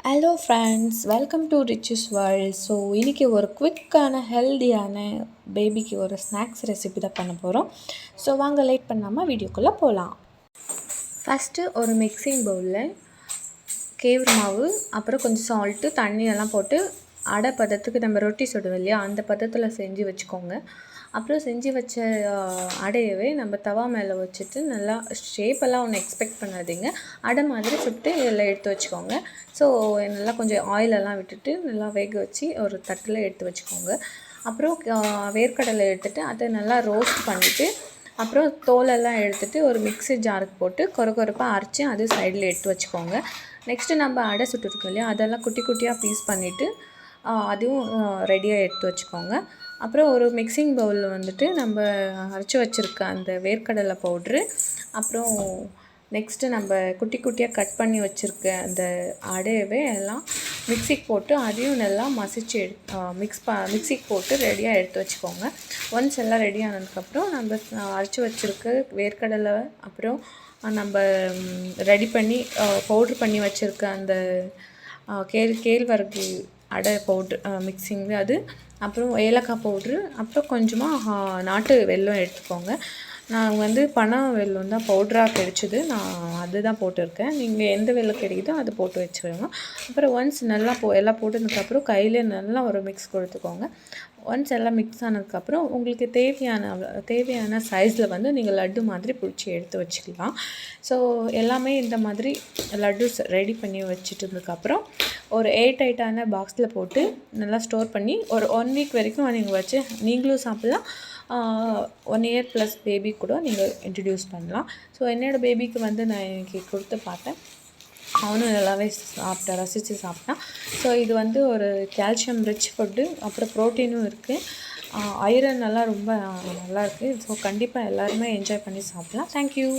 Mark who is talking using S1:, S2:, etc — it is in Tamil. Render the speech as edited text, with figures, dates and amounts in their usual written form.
S1: Hello friends, welcome to riches world. So இன்றைக்கி ஒரு குவிக்கான ஹெல்தியான பேபிக்கு ஒரு ஸ்நாக்ஸ் ரெசிபி தான் பண்ண போகிறோம். ஸோ வாங்க லேட் பண்ணாமல் வீடியோக்குள்ளே போகலாம். ஃபஸ்ட்டு ஒரு மிக்சிங் பவுலில் கேவுரு மாவு, அப்புறம் கொஞ்சம் சால்ட்டு, தண்ணியெல்லாம் போட்டு அடை பதத்துக்கு நம்ம ரொட்டி சுடுவோம் இல்லையா, அந்த பதத்தில் செஞ்சு வச்சுக்கோங்க. அப்புறம் செஞ்சு வச்ச அடையவே நம்ம தவா மேலே வச்சுட்டு நல்லா ஷேப்பெல்லாம் ஒன்று எக்ஸ்பெக்ட் பண்ணாதீங்க, அடை மாதிரி சுட்டு எல்லாம் எடுத்து வச்சுக்கோங்க. ஸோ நல்லா கொஞ்சம் ஆயிலெல்லாம் விட்டுட்டு நல்லா வேக வச்சு ஒரு தட்டில் எடுத்து வச்சுக்கோங்க. அப்புறம் வேர்க்கடலை எடுத்துகிட்டு அதை நல்லா ரோஸ்ட் பண்ணிவிட்டு அப்புறம் தோலெல்லாம் எடுத்துகிட்டு ஒரு மிக்ஸி ஜாருக்கு போட்டு கொரப்பாக அரைச்சி அது சைடில் எடுத்து வச்சுக்கோங்க. நெக்ஸ்ட்டு நம்ம அடை சுட்டுருக்கோம் இல்லையா, அதெல்லாம் குட்டி குட்டியாக பீஸ் பண்ணிவிட்டு அதுவும் ரெடியாக எடுத்து வச்சுக்கோங்க. அப்புறம் ஒரு மிக்சிங் பவுலில் வந்துட்டு நம்ம அரைச்சி வச்சுருக்க அந்த வேர்க்கடலை பவுட்ரு, அப்புறம் நெக்ஸ்ட்டு நம்ம குட்டி குட்டியாக கட் பண்ணி வச்சுருக்க அந்த அடையவே எல்லாம் மிக்சிக்கு போட்டு அதையும் நல்லா மசிச்சு மிக்சிக்கு போட்டு ரெடியாக எடுத்து வச்சுக்கோங்க. ஒன்ஸ் எல்லாம் ரெடி ஆனதுக்கப்புறம் நம்ம அரைச்சி வச்சுருக்க வேர்க்கடலை, அப்புறம் நம்ம ரெடி பண்ணி பவுட்ரு பண்ணி வச்சுருக்க அந்த கேழ்வரகு அடை பவுட்ரு மிக்சிங் அது, அப்புறம் ஏலக்காய் பவுட்ரு, அப்புறம் கொஞ்சமாக நாட்டு வெல்லம் எடுத்துக்கோங்க. நான் வந்து பனை வெல்லம் தான் பவுட்ராக கிடைச்சிது, நான் அது தான் போட்டிருக்கேன். நீங்கள் எந்த வெல்லம் கிடைக்குதோ அது போட்டு வச்சுருங்க. அப்புறம் ஒன்ஸ் நல்லா எல்லாம் போட்டதுக்கப்புறம் கையில் நல்லா ஒரு மிக்ஸ் கொடுத்துக்கோங்க. ஒன்ஸ் எல்லாம் மிக்ஸ் ஆனதுக்கப்புறம் உங்களுக்கு தேவையான சைஸில் வந்து நீங்கள் லட்டு மாதிரி பிடிச்சி எடுத்து வச்சுக்கலாம். ஸோ எல்லாமே இந்த மாதிரி லட்டு ரெடி பண்ணி வச்சுட்டதுக்கப்புறம் ஒரு ஏர்டைட்டான பாக்ஸில் போட்டு நல்லா ஸ்டோர் பண்ணி ஒரு 1 வீக் வரைக்கும் நீங்கள் வச்சு நீங்களும் சாப்பிட்லாம். 1 இயர் ப்ளஸ் பேபி கூட நீங்கள் இன்ட்ரடியூஸ் பண்ணலாம். ஸோ என்னோடய பேபிக்கு வந்து நான் இன்றைக்கி கொடுத்து பார்த்தேன், அவனும் நல்லாவே ரசித்து சாப்பிட்டான். ஸோ இது வந்து ஒரு கால்சியம் ரிச் ஃபுட்டு, அப்புறம் ப்ரோட்டீனும் இருக்குது, ஐரன் நல்லா ரொம்ப நல்லாயிருக்கு. ஸோ கண்டிப்பாக எல்லாருமே என்ஜாய் பண்ணி சாப்பிட்லாம். தேங்க்யூ.